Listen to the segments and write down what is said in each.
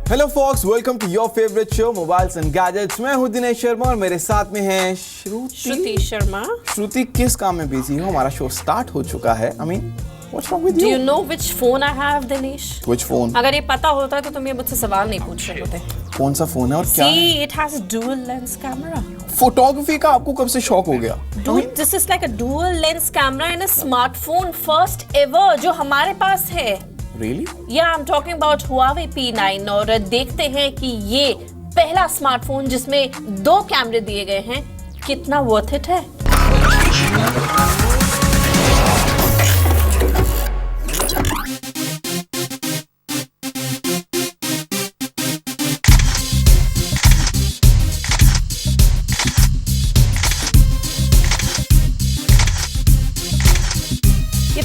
Hello folks, welcome to your favourite show mobiles and gadgets. मैं हूं दिनेश शर्मा और मेरे साथ में है श्रुति शर्मा। श्रुति, किस काम में बिजी हो? हमारा शो स्टार्ट हो चुका है। I mean, what's wrong with you? Do you know which phone I have, Dinesh? Which phone? अगर ये पता होता तो तुम ये मुझसे सवाल नहीं पूछ रहे होते। कौन सा फोन है और क्या है? See, it has a dual lens camera. Photography का आपको कब से शौक हो गया? Dude, this is like a dual lens camera in a smartphone, first ever, जो हमारे पास है। Really? Yeah, I'm talking about Huawei P9 और देखते हैं कि ये पहला स्मार्टफोन जिसमें 2 कैमरे दिए गए हैं कितना वर्थ इट है।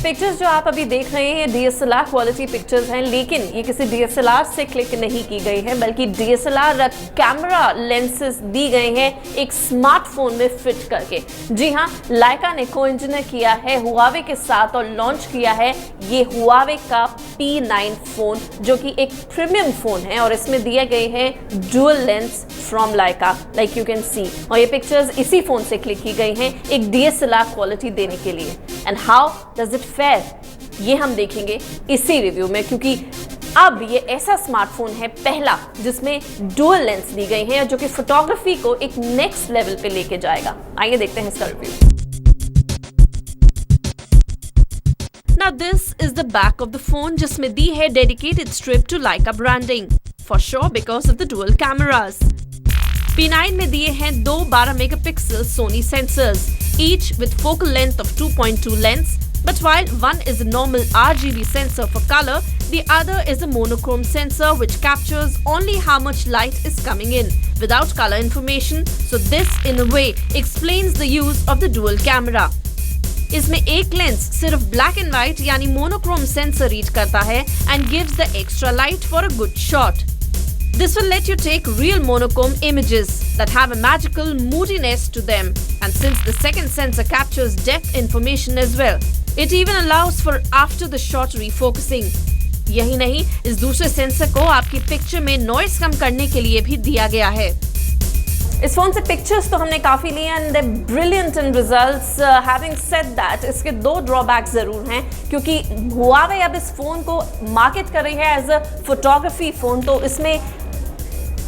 पिक्चर्स जो आप अभी देख रहे हैं DSLR क्वालिटी पिक्चर्स हैं, लेकिन ये किसी DSLR से क्लिक नहीं की गई है, बल्कि DSLR कैमरा लेंसेज दी गए हैं एक स्मार्टफोन में फिट करके। जी हाँ, लाइका ने को-इंजीनियर किया है हुआवे के साथ और लॉन्च किया है ये हुआवे का P9 फोन, जो कि एक प्रीमियम फोन है और इसमें दिए गए हैं dual lens from Leica, like you can see. और ये पिक्चर्स इसी फोन से क्लिक की गई हैं एक DSLR क्वालिटी देने के लिए। And how does it fair, ये हम देखेंगे इसी रिव्यू में, क्योंकि अब ये ऐसा स्मार्टफोन है पहला जिसमें डुअल लेंस दी गई है जो कि फोटोग्राफी को एक नेक्स्ट लेवल पे लेके जाएगा। आइए देखते हैं इसका review. Now this is the back of the phone जिसमें दी है dedicated strip to Leica branding, for sure because of the dual cameras. P9 में दिए हैं 2 12 megapixel Sony sensors, each with focal length of 2.2 lens. But while one is a normal RGB sensor for color, the other is a monochrome sensor which captures only how much light is coming in, without color information. So this, in a way, explains the use of the dual camera. इसमें एक lens सिर्फ black and white यानी monochrome sensor read करता है and gives the extra light for a good shot. This will let you take real monochrome images that have a magical moodiness to them, and since the second sensor captures depth information as well, it even allows for after the shot refocusing. यही नहीं, इस दूसरे sensor को आपकी picture में noise कम करने के लिए भी दिया गया है। इस फोन से पिक्चर्स तो हमने काफी लिए and they brilliant in results. Having said that, इसके 2 ड्रॉबैक्स जरूर हैं, क्योंकि हुआवे अब इस फोन को मार्केट कर रही है एज अ फोटोग्राफी फोन। तो इसमें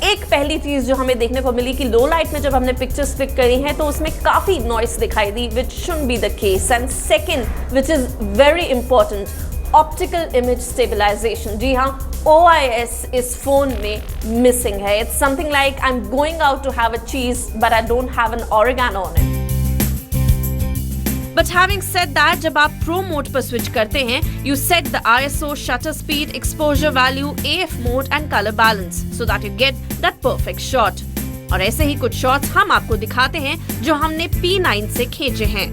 एक पहली चीज जो हमें देखने को मिली कि लो लाइट में जब हमने पिक्चर्स क्लिक करी हैं तो उसमें काफी नॉइस दिखाई दी, which shouldn't be the case. And second, which is very important, optical image stabilization. जी हाँ, OIS इस फोन में मिसिंग है। It's something like I am going out to have a cheese but I don't have an oregano on it. But having said that, जब आप Pro mode पर switch करते हैं, you set the ISO, shutter speed, exposure value, AF mode and color balance so that you get that perfect shot. और ऐसे ही कुछ shots हम आपको दिखाते हैं जो हमने P9 से खींचे हैं।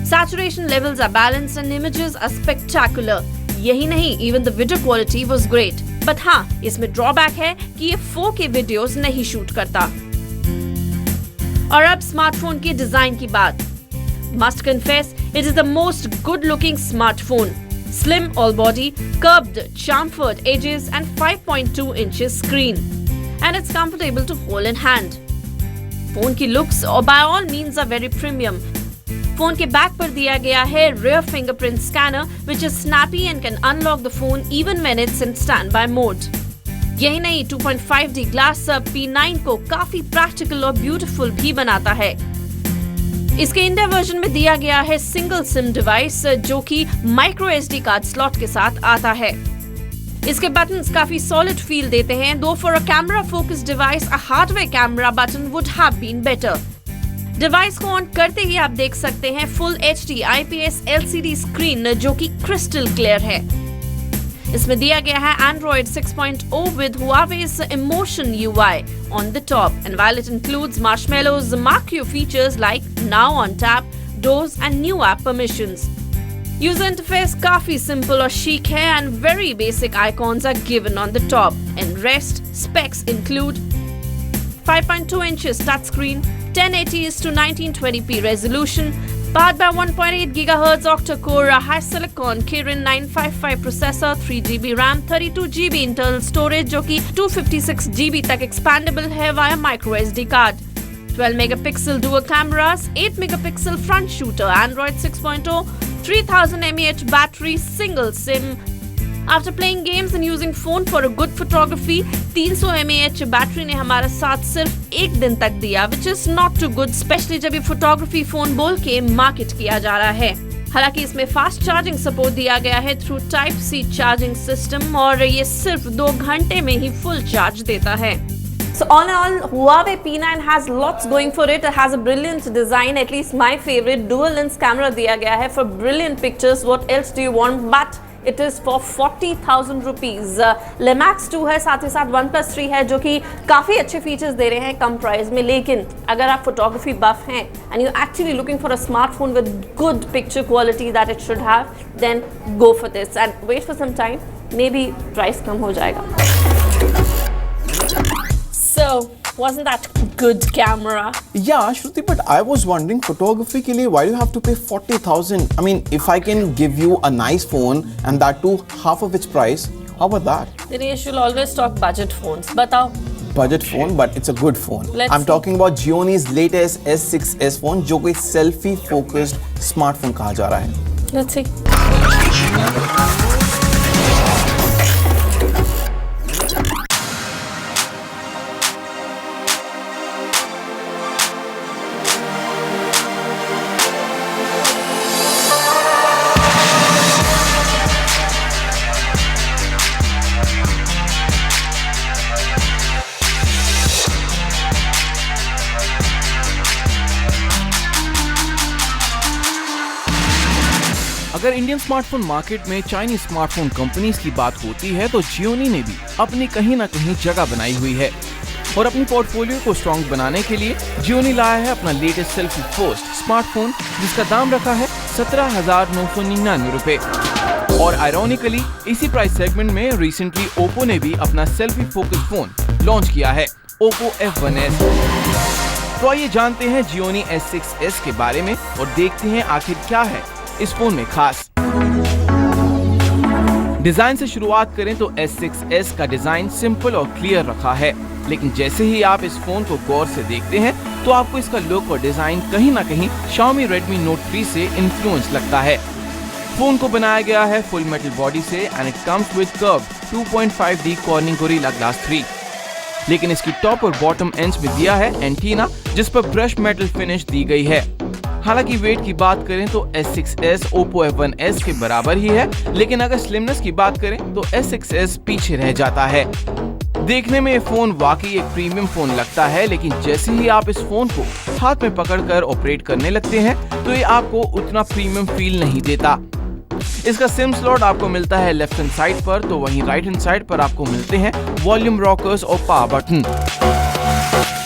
Saturation levels are balanced and images are spectacular. यही नहीं, even the video quality was great. But हाँ, इसमें ड्रॉबैक है कि ये 4K वीडियोस नहीं शूट करता। और अब स्मार्टफोन के डिजाइन की बात। Must confess, it is the most good looking smartphone. Slim all body, curved chamfered edges and 5.2 inches screen, and it's comfortable to hold in hand. Phone की looks और by all means are very premium. Phone के back पर दिया गया है rear fingerprint scanner which is snappy and can unlock the phone even when it's in standby mode. यही नहीं, 2.5D glass P9 को काफी प्रैक्टिकल और ब्यूटीफुल भी बनाता है। इसके इंडिया वर्जन में दिया गया है सिंगल सिम डिवाइस जो कि माइक्रो SD कार्ड स्लॉट के साथ आता है। इसके बटन्स काफी सॉलिड फील देते हैं, though for a camera focus device a hardware camera button would have been better. Device को ऑन करते ही आप देख सकते हैं full HD IPS LCD screen जो कि क्रिस्टल क्लियर है। इसमें दिया गया है Android 6.0 with Huawei's Emotion UI on the top, and while it includes Marshmallow's marquee features like Now on Tap, Doors and new app permissions. User interface काफी simple और chic है and very basic icons are given on the top. And rest specs include 5.2 inches touchscreen, 1080s to 1920p resolution, Powered by 1.8 GHz octa-core high silicon Kirin 955 processor, 3GB RAM, 32GB internal storage जो कि 256GB तक expandable है via micro SD card. 12 megapixel dual cameras, 8 megapixel front shooter, Android 6.0, 3000 mAh battery, single SIM. After playing games and using phone for a good photography, 300 mAh battery ने हमारा साथ सिर्फ एक दिन तक दिया, which is not too good, especially जब ये फोटोग्राफी फोन बोल के मार्केट किया जा रहा है. हालांकि इसमें फास्ट चार्जिंग सपोर्ट दिया गया है थ्रू Type-C चार्जिंग सिस्टम और ये सिर्फ 2 घंटे में ही फुल चार्ज देता है. So all in all, Huawei P9 has lots going for it. It has a brilliant design, at least my favorite. Dual lens camera दिया गया है for brilliant pictures. What else do you want? But it is for 40,000 rupees. Lemax 2 है, साथ ही साथ OnePlus 3 है जो कि काफ़ी अच्छे फीचर्स दे रहे हैं कम प्राइस में. लेकिन अगर आप फोटोग्राफी बफ हैं and you're actually looking for a smartphone with good picture quality that it should have, then go for this and wait for some time. Maybe price कम हो जाएगा. So, wasn't that good camera? Yeah, Shruti, but I was wondering, photography के लिए why do you have to pay 40,000? I mean, if I can give you a nice phone and that too half of its price, how about that? Dinesh, you'll always talk budget phones. बताओ. Budget phone, but it's a good phone. I'm see. talking about Xiaomi's latest S6s phone, जो कोई selfie focused smartphone कहा जा रहा है. Let's see. अगर Indian smartphone market में Chinese smartphone companies की बात होती है तो Xiaomi ने भी अपनी कहीं ना कहीं जगह बनाई हुई है और अपनी पोर्टफोलियो को स्ट्रॉन्ग बनाने के लिए Xiaomi लाया है अपना लेटेस्ट सेल्फी फर्स्ट स्मार्टफोन जिसका दाम रखा है 17,999 रुपए. और आयरॉनिकली इसी प्राइस सेगमेंट में रिसेंटली Oppo ने भी अपना सेल्फी फोकस फोन लॉन्च किया है, Oppo F1s. तो आइए जानते हैं Xiaomi S6s के बारे में और देखते हैं आखिर क्या है इस फोन में खास. डिजाइन से शुरुआत करें तो S6s का डिजाइन सिंपल और क्लियर रखा है, लेकिन जैसे ही आप इस फोन को गौर से देखते हैं तो आपको इसका लुक और डिजाइन कहीं ना कहीं Xiaomi Redmi Note 3 से इन्फ्लुएंस लगता है. फोन को बनाया गया है फुल मेटल बॉडी से and it comes with curved 2.5D Corning Gorilla Glass 3. लेकिन इसकी टॉप और बॉटम एंड्स में दिया है एंटीना जिस पर ब्रश मेटल फिनिश दी गई है. हालांकि वेट की बात करें तो S6s Oppo F1s के बराबर ही है, लेकिन अगर स्लिमनेस की बात करें तो S6s पीछे रह जाता है. देखने में ये फोन वाकई एक प्रीमियम फोन लगता है, लेकिन जैसे ही आप इस फोन को हाथ में पकड़कर ऑपरेट करने लगते हैं तो ये आपको उतना प्रीमियम फील नहीं देता. इसका सिम स्लॉट आपको मिलता है लेफ्ट हैंड साइड पर, तो वहीं राइट हैंड साइड पर आपको मिलते हैं वॉल्यूम रॉकर्स और पावर बटन.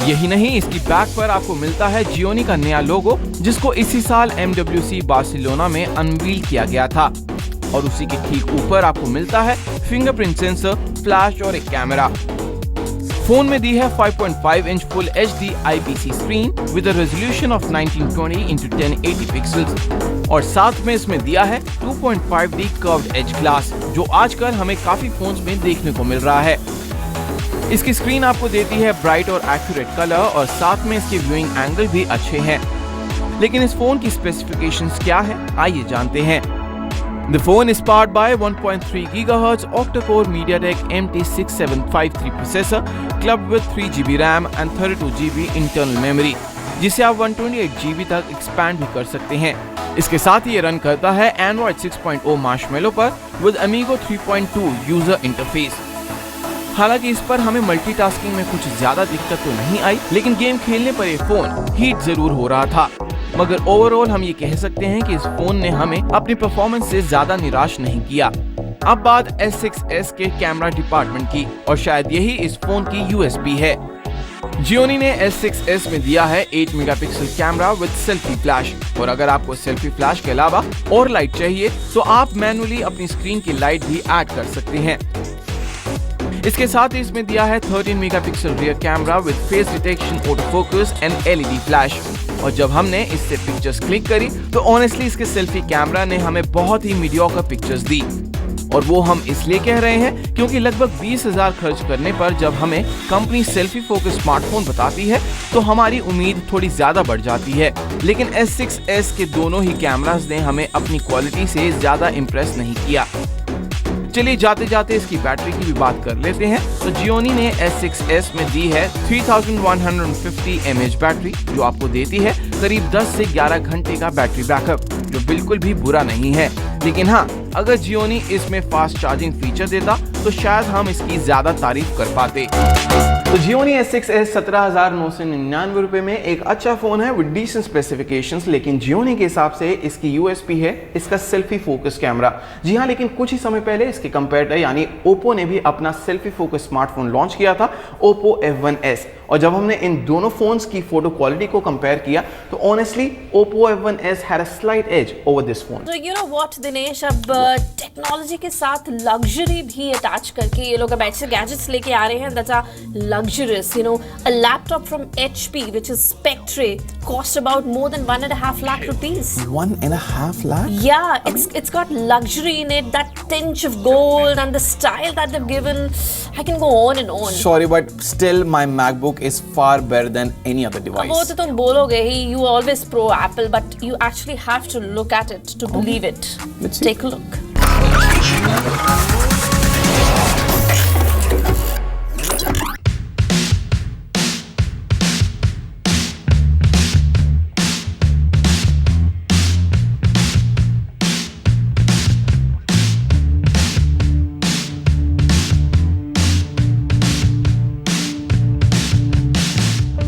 यही नहीं, इसकी बैक पर आपको मिलता है Xiaomi का नया लोगो जिसको इसी साल MWC बार्सिलोना में अनवील किया गया था. और उसी के ठीक ऊपर आपको मिलता है फिंगरप्रिंट सेंसर, फ्लैश और एक कैमरा. फोन में दी है 5.5 inch full HD IPS screen with a resolution of 1920x1080 pixels और साथ में इसमें दिया है 2.5D कर्व्ड एज ग्लास जो आजकल हमें काफी फोन्स में देखने को मिल रहा है. इसकी स्क्रीन आपको देती है ब्राइट और एक्यूरेट कलर और साथ में इसके व्यूइंग एंगल भी अच्छे हैं. लेकिन इस फोन की स्पेसिफिकेशंस क्या है, आइए जानते हैं. The phone is powered by 1.3 GHz octa-core MediaTek MT6753 processor clubbed with 3GB RAM and 32GB internal memory, जिसे आप 128GB तक एक्सपैंड भी कर सकते हैं. इसके साथ ही ये रन करता है Android 6.0 Marshmallow पर with Amigo 3.2 यूजर इंटरफेस. हालांकि इस पर हमें मल्टीटास्किंग में कुछ ज्यादा दिक्कत तो नहीं आई, लेकिन गेम खेलने पर ये फोन हीट जरूर हो रहा था. मगर ओवरऑल हम ये कह सकते हैं कि इस फोन ने हमें अपनी परफॉर्मेंस से ज्यादा निराश नहीं किया. अब बात S6s के कैमरा डिपार्टमेंट की और शायद यही इस फोन की USP है. Xiaomi ने S6s में दिया है 8 megapixel camera with selfie flash और अगर आपको सेल्फी फ्लैश के अलावा और लाइट चाहिए तो आप मैनुअली अपनी स्क्रीन की लाइट भी ऐड कर सकते हैं. इसके साथ ही इसमें दिया है 13 megapixel rear camera with face detection, auto focus and LED flash. और जब हमने इससे पिक्चर्स क्लिक करी तो ऑनेस्टली इसके सेल्फी कैमरा ने हमें बहुत ही मीडियोकर पिक्चर्स दी। और वो हम इसलिए कह रहे हैं क्योंकि लगभग 20,000 खर्च करने पर जब हमें कंपनी सेल्फी फोकस स्मार्टफोन बताती है तो हमारी उम्मीद थोड़ी ज्यादा बढ़ जाती है। लेकिन S6s के दोनों ही कैमरास ने हमें अपनी क्वालिटी से ज्यादा इम्प्रेस नहीं किया। चलिए जाते जाते इसकी बैटरी की भी बात कर लेते हैं। तो Gionee ने S6s में दी है 3150 mAh बैटरी, जो आपको देती है करीब 10 से 11 घंटे का बैटरी बैकअप, जो बिल्कुल भी बुरा नहीं है। लेकिन हाँ, अगर Gionee इसमें फास्ट चार्जिंग फीचर देता तो शायद हम इसकी ज्यादा तारीफ कर पाते। तो Gionee S6s 17,999 रुपए में एक अच्छा फोन है विद डिसेंट स्पेसिफिकेशंस, लेकिन Gionee के हिसाब से इसकी यूएसपी है इसका सेल्फी फोकस कैमरा। जी हाँ, लेकिन कुछ ही समय पहले इसके कंपेटिटर यानी Oppo ने भी अपना सेल्फी फोकस स्मार्टफोन लॉन्च किया था, Oppo F1s, और जब हमने इन दोनों फोन्स की फोटो क्वालिटी को कंपेयर किया तो honestly Oppo F1s had a slight edge over this phone. तो you know what दिनेश, अब टेक्नोलॉजी के साथ लग्जरी भी अटैच करके ये लोग अब ऐसे गैजेट्स लेके आ रहे हैं that are luxurious. You know, a laptop from HP which is Spectre cost about more than 1.5 lakh rupees. 1.5 lakh? Yeah, it's got luxury in it, that tinge of gold and the style that they've given. I can go on and on. Sorry, but still my MacBook is far better than any other device. वो तो तुम बोलोगे ही, you always pro Apple, but you actually have to look at it to believe it. Let's see. Take a look.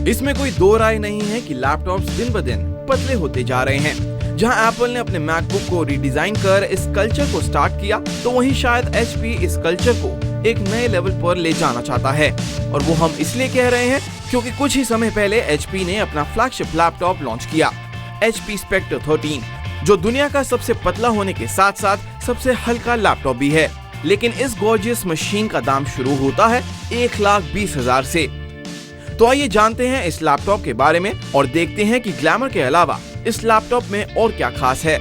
इसमें कोई दो राय नहीं है कि लैपटॉप्स दिन ब दिन पतले होते जा रहे हैं। जहां एप्पल ने अपने मैकबुक को रीडिजाइन कर इस कल्चर को स्टार्ट किया, तो वहीं शायद HP इस कल्चर को एक नए लेवल पर ले जाना चाहता है। और वो हम इसलिए कह रहे हैं क्योंकि कुछ ही समय पहले HP ने अपना फ्लैगशिप लैपटॉप लॉन्च किया, HP Spectre 13, जो दुनिया का सबसे पतला होने के साथ साथ सबसे हल्का लैपटॉप भी है। लेकिन इस गॉर्जियस मशीन का दाम शुरू होता है 1,20,000 से। तो आइए जानते हैं इस लैपटॉप के बारे में और देखते हैं कि ग्लैमर के अलावा इस लैपटॉप में और क्या खास है।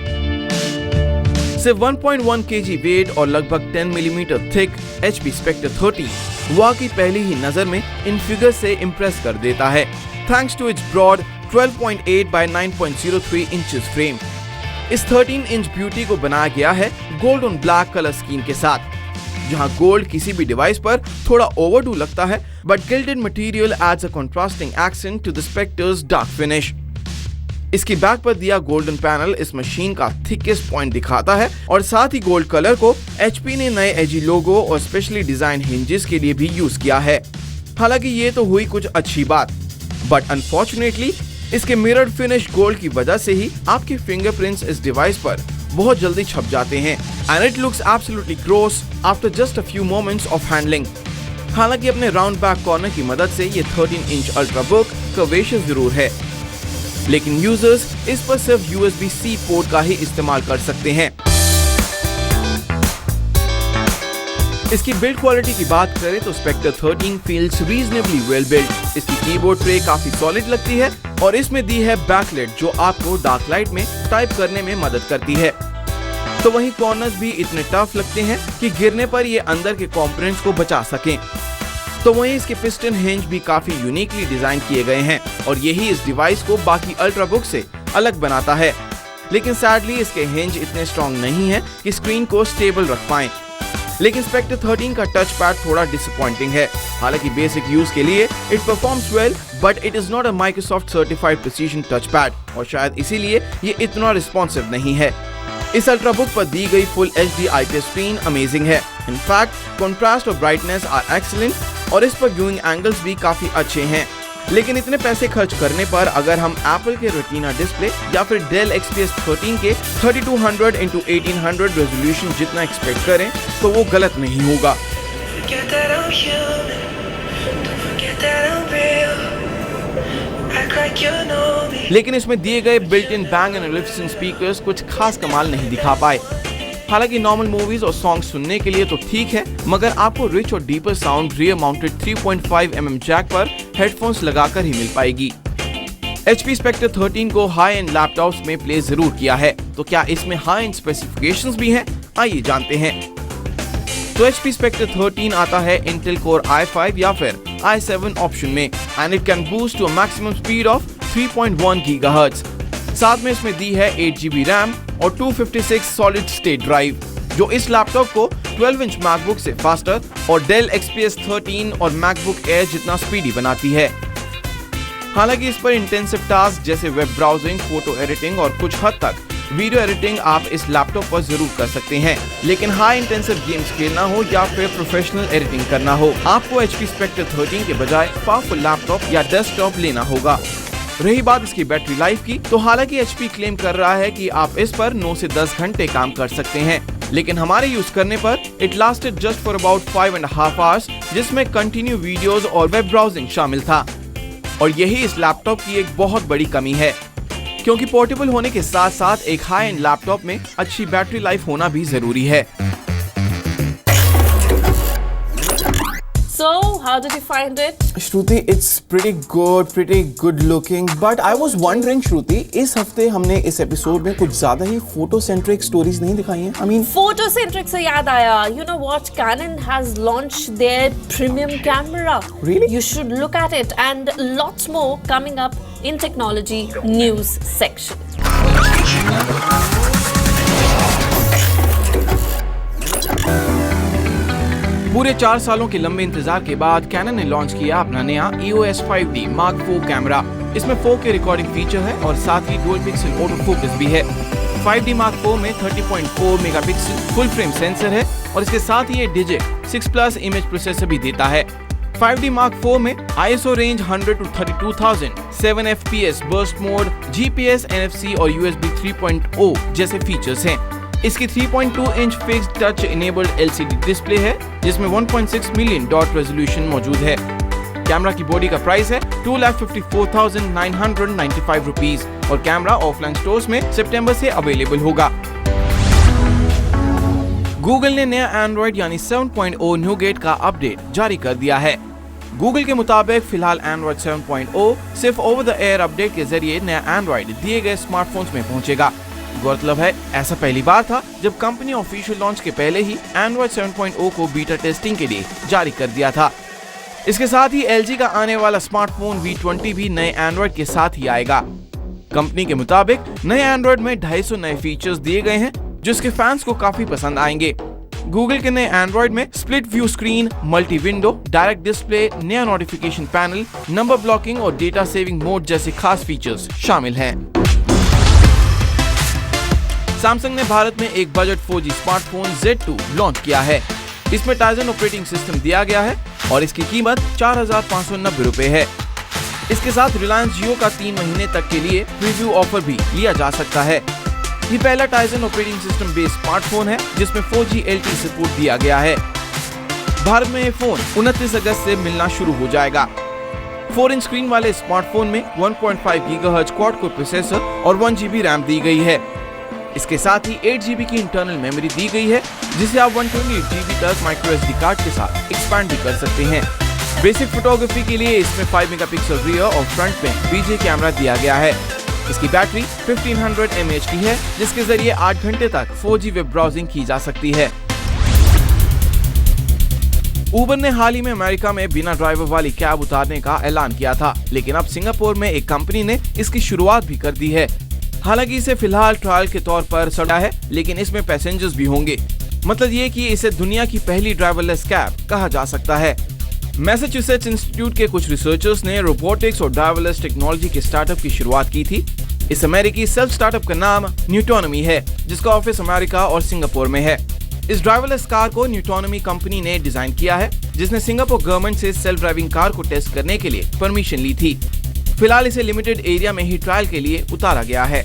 सिर्फ 1.1 kg वेट और लगभग 10 मिलीमीटर थिक HP Spectre 13 वाकई पहली ही नजर में इन फिगर से इम्प्रेस कर देता है, thanks to its broad 12.8 by 9.03 inches frame. इस 13 इंच ब्यूटी को बनाया गया है gold on black colour scheme के साथ, जहां गोल्ड किसी भी डिवाइस पर थोड़ा ओवरडू लगता है, but gilded material adds a contrasting accent to the Spectre's dark finish. इसकी बैक पर दिया गोल्डन पैनल इस मशीन का थिकेस्ट पॉइंट दिखाता है और साथ ही गोल्ड कलर को HP ने नए एजी लोगो और स्पेशली डिजाइन हिंजेस के लिए भी यूज किया है। हालांकि ये तो हुई कुछ अच्छी बात, बट अनफॉर्चुनेटली इसके मिरर्ड फिनिश गोल्ड की वजह से ही आपके फिंगरप्रिंट्स इस डिवाइस पर बहुत जल्दी छप जाते हैं and it looks absolutely gross after just a few moments of handling. हालांकि अपने राउंड बैक कॉर्नर की मदद से ये 13 इंच अल्ट्राबुक कर्वेचर जरूर है, लेकिन यूजर्स इस पर सिर्फ USB-C पोर्ट का ही इस्तेमाल कर सकते हैं। इसकी बिल्ड क्वालिटी की बात करें तो Spectre 13 feels reasonably well build. इसकी कीबोर्ड ट्रे काफी सॉलिड लगती है और इसमें दी है बैकलाइट जो आपको डार्क लाइट में टाइप करने में मदद करती है। तो वहीं कॉर्नर्स भी इतने टफ लगते हैं कि गिरने पर ये अंदर के कंपोनेंट्स को बचा सकें। तो वहीं इसके पिस्टन हिंज भी काफी यूनिकली डिजाइन किए गए हैं और यही इस डिवाइस को बाकी अल्ट्राबुक से अलग बनाता है। लेकिन सैडली इसके हिंज इतने स्ट्रॉन्ग नहीं है कि स्क्रीन को स्टेबल रख पाएं। लेकिन Spectre 13 का टच पैड थोड़ा डिसअपॉइंटिंग है। हालांकि बेसिक यूज के लिए it performs well, but it is not a Microsoft certified precision touch pad और शायद इसीलिए ये इतना रिस्पॉन्सिव नहीं है। इस अल्ट्राबुक पर दी गई full HD IPS screen amazing है। इनफैक्ट कॉन्ट्रास्ट और ब्राइटनेस आर एक्सीलेंट और इस पर व्यूइंग एंगल्स भी काफी अच्छे हैं। लेकिन इतने पैसे खर्च करने पर अगर हम एप्पल के रेटिना डिस्प्ले या फिर Dell XPS 13 के 3200x1800 रेजोल्यूशन जितना एक्सपेक्ट करें तो वो गलत नहीं होगा। लेकिन इसमें दिए गए built in Bang & Olufsen speakers कुछ खास कमाल नहीं दिखा पाए। हालांकि नॉर्मल मूवीज और सॉन्ग सुनने के लिए तो ठीक है, मगर आपको रिच और deeper sound rear mounted 3.5 mm jack पर हेडफोन्स लगाकर ही मिल पाएगी। HP Spectre 13 को हाई एंड लैपटॉप्स में प्लेस जरूर किया है, तो क्या इसमें हाई एंड स्पेसिफिकेशंस भी हैं? आइए जानते हैं। तो HP Spectre 13 आता है Intel Core i5 या फिर i7 ऑप्शन में and it can boost to a maximum speed of 3.1 GHz। साथ में इसमें दी है 8GB रैम और 256 सॉलिड स्टेट ड्राइव, जो इस लैपटॉप को 12 इंच मैकबुक से फास्टर और Dell XPS 13 और MacBook Air जितना स्पीडी बनाती है। हालांकि इस पर इंटेंसिव टास्क जैसे वेब ब्राउजिंग, फोटो एडिटिंग और कुछ हद तक वीडियो एडिटिंग आप इस लैपटॉप पर जरूर कर सकते हैं, लेकिन हाई इंटेंसिव गेम्स खेलना हो या फिर प्रोफेशनल एडिटिंग करना हो, आपको HP Spectre 13 के बजाय पावरफुल लैपटॉप या डेस्कटॉप लेना होगा। रही बात इसकी बैटरी लाइफ की, तो हालांकि HP क्लेम कर रहा है कि आप इस पर 9 से 10 घंटे काम कर सकते हैं, लेकिन हमारे यूज करने पर it lasted just for about 5.5 hours, जिसमें कंटिन्यू वीडियोस और वेब ब्राउजिंग शामिल था। और यही इस लैपटॉप की एक बहुत बड़ी कमी है, क्योंकि पोर्टेबल होने के साथ साथ एक हाई एंड लैपटॉप में अच्छी बैटरी लाइफ होना भी जरूरी है। So, how did you find it? Shruti, it's pretty good looking. But I was wondering, Shruti, इस हफ्ते हमने इस एपिसोड में कुछ ज्यादा ही फोटो सेंट्रिक स्टोरीज नहीं दिखाई हैं? I mean, Photocentric से याद आया. You know what? Canon has launched their premium camera. Really? You should look at it, and lots more coming up in technology news section. पूरे 4 सालों के लंबे इंतजार के बाद कैनन ने लॉन्च किया अपना नया EOS 5D Mark IV camera. इसमें 4K रिकॉर्डिंग फीचर है और साथ ही डुअल पिक्सल ऑटो फोकस भी है। 5D Mark IV में 30.4 मेगापिक्सल फुल फ्रेम सेंसर है और इसके साथ ही ये डिजिट 6+ इमेज प्रोसेसर भी देता है। 5D Mark IV में ISO range 100 to 32,000, 7 FPS burst mode, GPS, NFC और USB 3.0 जैसे फीचर्स हैं। इसकी 3.2 inch fixed touch enabled LCD display है, जिसमें 1.6 मिलियन डॉट रेजोल्यूशन मौजूद है। कैमरा की बॉडी का प्राइस है 2,54,995 रुपीज और कैमरा ऑफलाइन स्टोर्स में सितंबर से अवेलेबल होगा। गूगल ने नया एंड्रॉइड यानी 7.0 न्यूगेट का अपडेट जारी कर दिया है। गूगल के मुताबिक फिलहाल एंड्रॉइड 7.0 सिर्फ ओवर द एयर अपडेट के जरिए नया एंड्रॉइड दिए गए स्मार्टफोन्स में पहुंचेगा। गौरतलब है, ऐसा पहली बार था जब कंपनी ऑफिशियल लॉन्च के पहले ही एंड्रॉइड 7.0 को बीटा टेस्टिंग के लिए जारी कर दिया था। इसके साथ ही LG का आने वाला स्मार्टफोन V20 भी नए एंड्रॉइड के साथ ही आएगा। कंपनी के मुताबिक नए एंड्रॉइड में 250 नए फीचर्स दिए गए हैं, जो इसके फैंस को काफी पसंद आएंगे। गूगल के नए एंड्रॉइड में split view screen, multi window, direct display, नया नोटिफिकेशन पैनल, नंबर ब्लॉकिंग और डेटा सेविंग मोड जैसे खास फीचर्स शामिल हैं। सैमसंग ने भारत में एक budget 4G smartphone Z2 launch किया है। इसमें टाइजन ऑपरेटिंग सिस्टम दिया गया है और इसकी कीमत 4,590 रुपए है। इसके साथ रिलायंस जियो का 3 महीने तक के लिए प्रीव्यू ऑफर भी लिया जा सकता है। ये पहला Tizen operating system based smartphone है जिसमें 4G LTE सपोर्ट दिया गया है। भारत में ये फोन 29 अगस्त से मिलना शुरू हो जाएगा। 4 इंच स्क्रीन वाले स्मार्टफोन में 1.5 GHz क्वाड कोर प्रोसेसर और 1GB रैम दी गई है। इसके साथ ही 8GB की इंटरनल मेमोरी दी गई है, जिसे आप 128GB तक माइक्रो SD कार्ड के साथ एक्सपैंड भी कर सकते हैं। बेसिक फोटोग्राफी के लिए इसमें 5 मेगापिक्सल रियर और फ्रंट में VJ कैमरा दिया गया है। इसकी बैटरी 1500 mAh की है, जिसके जरिए 8 घंटे तक 4G वेब ब्राउजिंग की जा सकती है। उबर ने हाल ही में अमेरिका में बिना ड्राइवर वाली कैब उतारने का ऐलान किया था, लेकिन अब सिंगापुर में एक कंपनी ने इसकी शुरुआत भी कर दी है। हालांकि इसे फिलहाल ट्रायल के तौर पर सड़ा है, लेकिन इसमें पैसेंजर्स भी होंगे। मतलब ये कि इसे दुनिया की पहली ड्राइवरलेस कैब कहा जा सकता है। मैसाचुसेट्स इंस्टीट्यूट के कुछ रिसर्चर्स ने रोबोटिक्स और ड्राइवरलेस टेक्नोलॉजी के स्टार्टअप की शुरुआत की थी। इस अमेरिकी सेल्फ स्टार्टअप का नाम न्यूटोनमी है, जिसका ऑफिस अमेरिका और सिंगापुर में है। इस ड्राइवरलेस कार को न्यूटोनमी कंपनी ने डिजाइन किया है, जिसने सिंगापुर गवर्नमेंट से सेल्फ ड्राइविंग कार को टेस्ट करने के लिए परमिशन ली थी। फिलहाल इसे लिमिटेड एरिया में ही ट्रायल के लिए उतारा गया है।